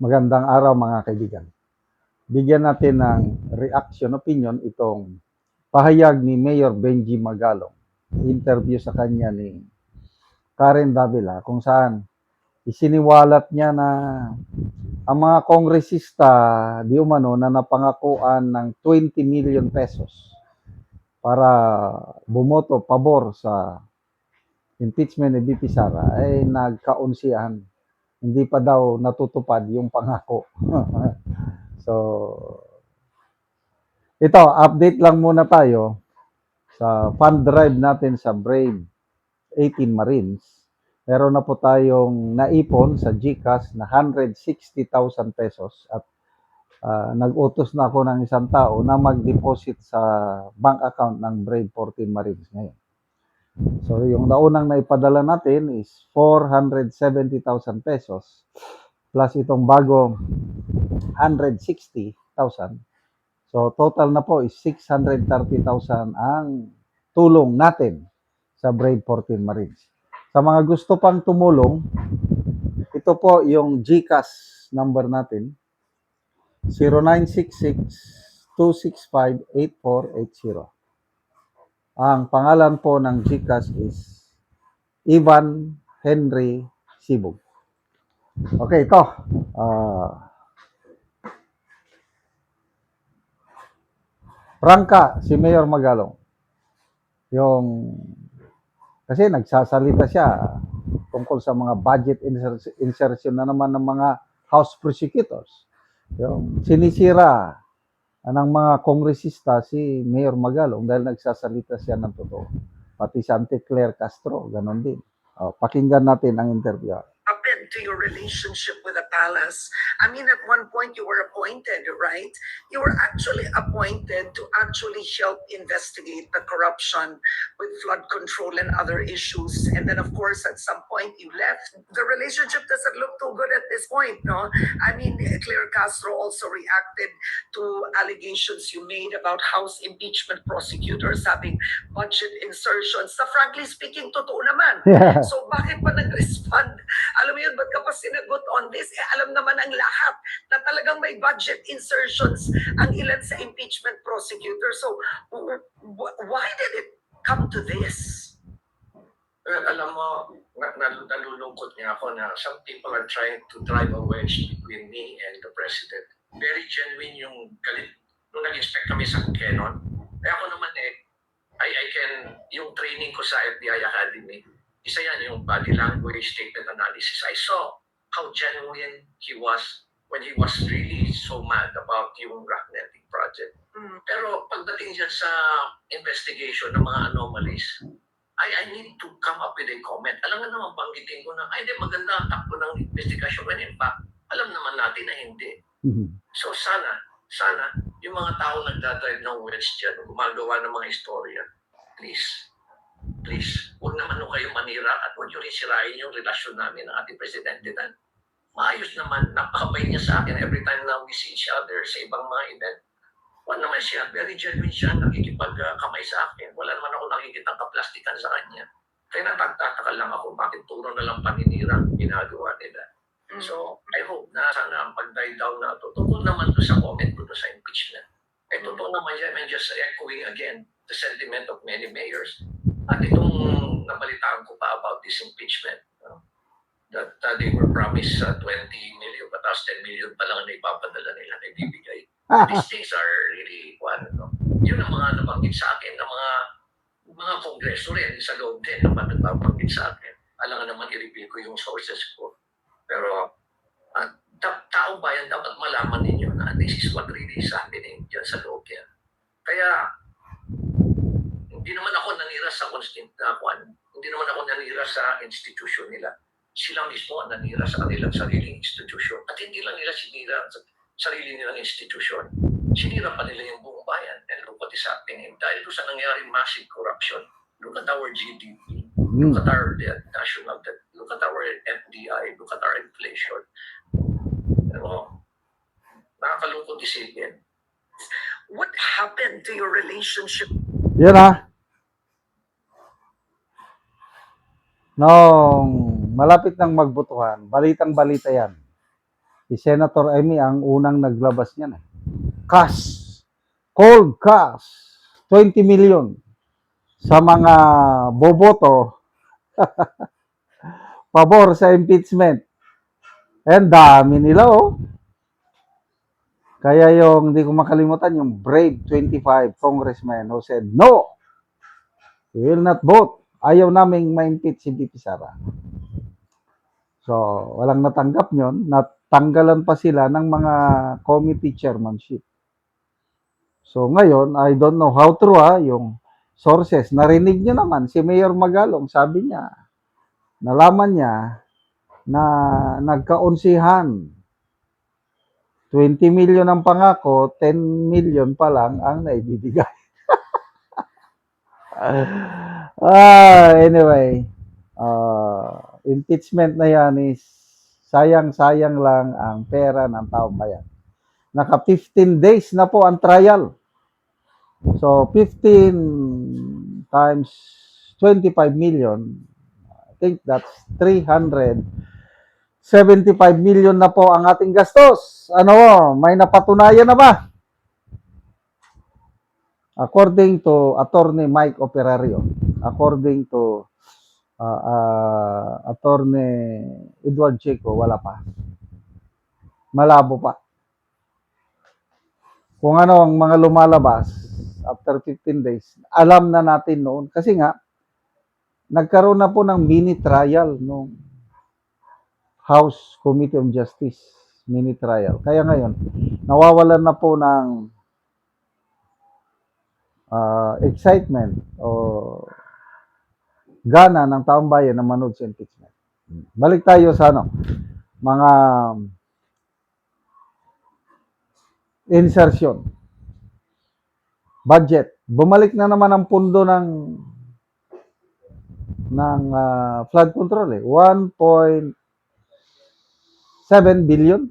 Magandang araw mga kaibigan. Bigyan natin ng reaction opinion itong pahayag ni Mayor Benji Magalong. Interview sa kanya ni Karen Davila kung saan isiniwalat niya na ang mga kongresista di umano na napangakuan ng 20 million pesos para bumoto pabor sa impeachment ni BP Sara ay nagkaunsihan. Hindi pa daw natutupad yung pangako. So, ito, update lang muna tayo sa fund drive natin sa Brave 18 Marines. Meron na po tayong naipon sa GCash na 160,000 pesos at nag-utos na ako ng isang tao na mag-deposit sa bank account ng Brave 14 Marines ngayon. So, yung naunang naipadala natin is 470,000 pesos plus itong bagong 160,000. So, total na po is 630,000 ang tulong natin sa Brave 14 Marines. Sa mga gusto pang tumulong, ito po yung GCash number natin, 0966-265-8480. Ang pangalan po ng GCash is Ivan Henry Sibog. Okay, ito. Prangka, si Mayor Magalong. Kasi nagsasalita siya tungkol sa mga budget insertion na naman ng mga House prosecutors. Yung sinisira ng mga kongresista si Mayor Magalong dahil nagsasalita siya ng totoo. Pati si Auntie Claire Castro, ganon din. Pakinggan natin ang interview. Happened to your relationship with the palace? I mean, at one point you were appointed, right? You were actually appointed to actually help investigate the corruption with flood control and other issues. And then, of course, at some point you left. The relationship doesn't look too good at this point, no? I mean, Claire Castro also reacted to allegations you made about House impeachment prosecutors having budget insertions. So, frankly speaking, totoo naman. Yeah. So, bakit pa nag-respond? Alam mo yun, ba't ka pa sinagot on this? Alam naman ang lahat na talagang may budget insertions ang ilan sa impeachment prosecutor. So, why did it come to this? Well, alam mo, nalulungkot niya ako na some people are trying to drive a wedge between me and the president. Very genuine yung galit. Nung nag-inspect kami sa Canon, ako naman yung training ko sa FBI Academy, isa yan yung body language statement analysis. I saw how genuine he was when he was really so mad about yung rock netting project. Pero pagdating dyan sa investigation ng mga anomalies, I need to come up with a comment. Alam nga naman, banggitin ko na, hindi, maganda ang takbo ng investigation. When in fact, alam naman natin na hindi. So sana, yung mga tao nagdadrive ng wedge dyan, gumagawa ng mga istorya, please, huwag naman nung kayo manira at huwag nyo rin sirain yung relasyon namin ng ating presidente na maayos naman, napakabay niya sa akin every time na we see each other sa ibang mga event. Wala naman siya, very genuine siya, nakikipagkamay sa akin. Wala naman ako nakikitang kaplastikan sa kanya. Kaya natagtataka lang ako, bakit puro na lang paninira ang ginagawa nila. So, I hope na sana ang pag-die down na ito, tungkol naman to sa comment ko sa impeachment. Totoo naman yan, I'm just echoing again the sentiment of many mayors. At itong nabalitaan ko pa about this impeachment, that they were promised 20 million, patas 10 million pa lang na ipapadala nila na ibibigay. These things are really, yun ang mga nabanggit sa akin ng mga kongreso rin sa loob din naman nagbabanggit sa akin. Alam nga naman i-reveal ko yung sources ko. Pero taong bayan dapat malaman ninyo na this is what really is happening dyan sa loob yan. Kaya hindi naman ako nanira sa hindi naman ako nanira sa institusyon nila. Sila mismo ang nanira sa kanilang sariling institusyon. At hindi lang nila sinira sa sarili nilang institusyon. Sinira pa nila yung buong bayan. And look what is happening. Dahil sa nangyari massive corruption, look at our GDP, look at our national debt, look at our FDI, look at our inflation. Pero, nakakalungkot isipin. What happened to your relationship? Yan Nung malapit ng magbutuhan, balitang-balita yan Si Senator Amy ang unang naglabas niyan. Cash, cold cash, 20 million sa mga boboto pabor sa impeachment. And dami nila, oh. Kaya yung, hindi ko makalimutan, yung Brave 25 congressman who said, no, we will not vote. Ayaw naming ma-impeach si VP Sara. So, walang natanggap nyon. Natanggalan pa sila ng mga committee chairmanship. So, ngayon, I don't know how true, yung sources. Narinig nyo naman, si Mayor Magalong, sabi niya, nalaman niya na nagkaunsihan. 20 million ang pangako, 10 million pa lang ang naibibigay. Anyway, impeachment na yan is sayang-sayang lang ang pera ng taong bayan. Naka 15 days na po ang trial. So, 15 times 25 million, I think that's 375 million na po ang ating gastos. Ano, may napatunayan na ba? According to Attorney Mike Operario, according to Attorney Edward Chico, wala pa. Malabo pa. Kung ano ang mga lumalabas after 15 days, alam na natin noon. Kasi nga, nagkaroon na po ng mini trial nung House Committee on Justice, mini trial. Kaya ngayon, nawawalan na po ng excitement o gana ng taong bayan na manood sa impeachment. Balik tayo sa mga insertion. Budget. Bumalik na naman ang pundo ng flood control, 1.7 billion.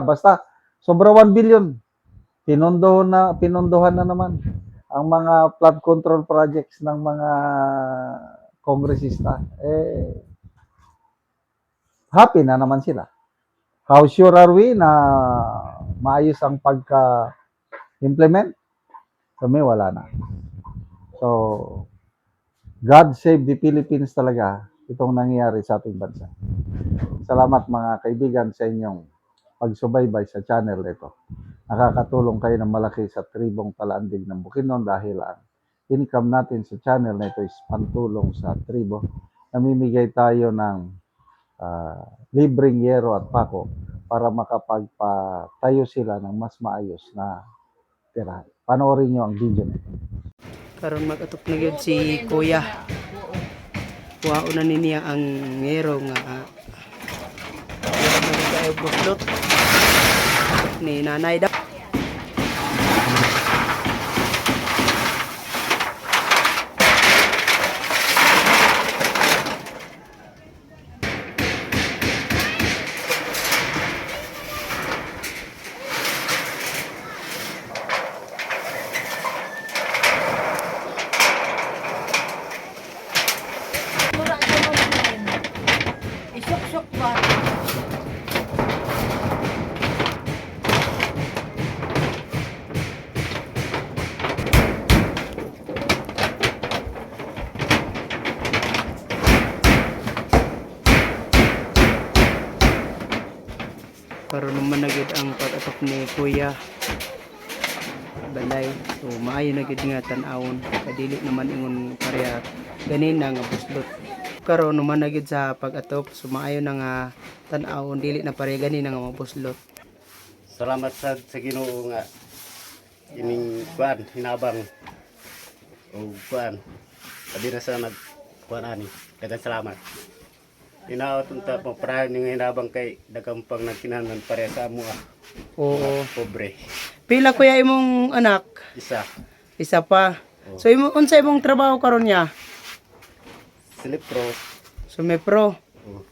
Basta sobra 1 billion. Pinondohan na naman ang mga flood control projects ng mga kongresista. Happy na naman sila. How sure are we na maayos ang pagka-implement? Kami wala na. So, God save the Philippines talaga itong nangyayari sa ating bansa. Salamat mga kaibigan sa inyong pagsubaybay sa channel nito. Nakakatulong kayo ng malaki sa tribong Palaandig ng Bukidnon dahil ang income natin sa channel na ito is pantulong sa tribo. Namimigay tayo ng libreng yero at pako para makapagpatayo sila ng mas maayos na tirahan. Panoorin nyo ang video nito. Karon mag-atok na gyud si Kuya. Kuhaon na niya ang ngero nga kayo buslot ni nanay daw. Isok-sok ba? Karon naman na gyud ang pag-atok ni Kuya. Balay. So maayo na gyud nga tan-awon. Kadili naman ingon pareha ganina nga buslot. Karon naman na gyud sa pag-atok. So maayo na nga tan-awon dili na pareha ganina nga mabuslot. Salamat sa Ginoo nga ining kuan hinabang o kuan sabi na sa nagkuan ani daghang salamat. Inaot unta mo parahan yung hinabang kay daghang pang nagkinahanglan pareha sa amo Oo. pobre. Pila kuya imong anak? Isa Isa pa. So unsa imong trabaho karon niya? silipro So may pro. o,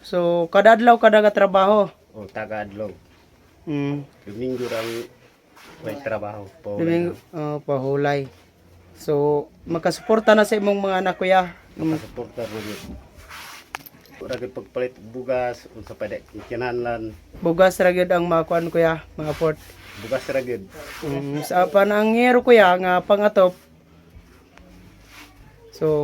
So kada adlaw kada ka trabaho. o taga-adlaw. Domingo Domingo ang may trabaho po. pahulay. So makasuporta na sa imong mga anak kuya. Makasuporta ro yun. Ragid pagpalit bugas unsa pa dek kinahanglan Bugas ra gyud ang makuan kuya, mga afford. bugas ragid. Sa panangero kuya nga pangatop. So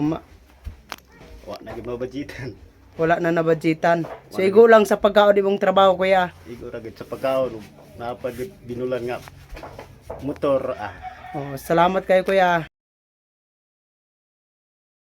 Wa na gid mabajitan. wala na nabudgetan. So igo lang sa pagkaon imong trabaho kuya. Igo ragid sa pagkaon napagid binulan nga motor Oh, salamat kayo kuya.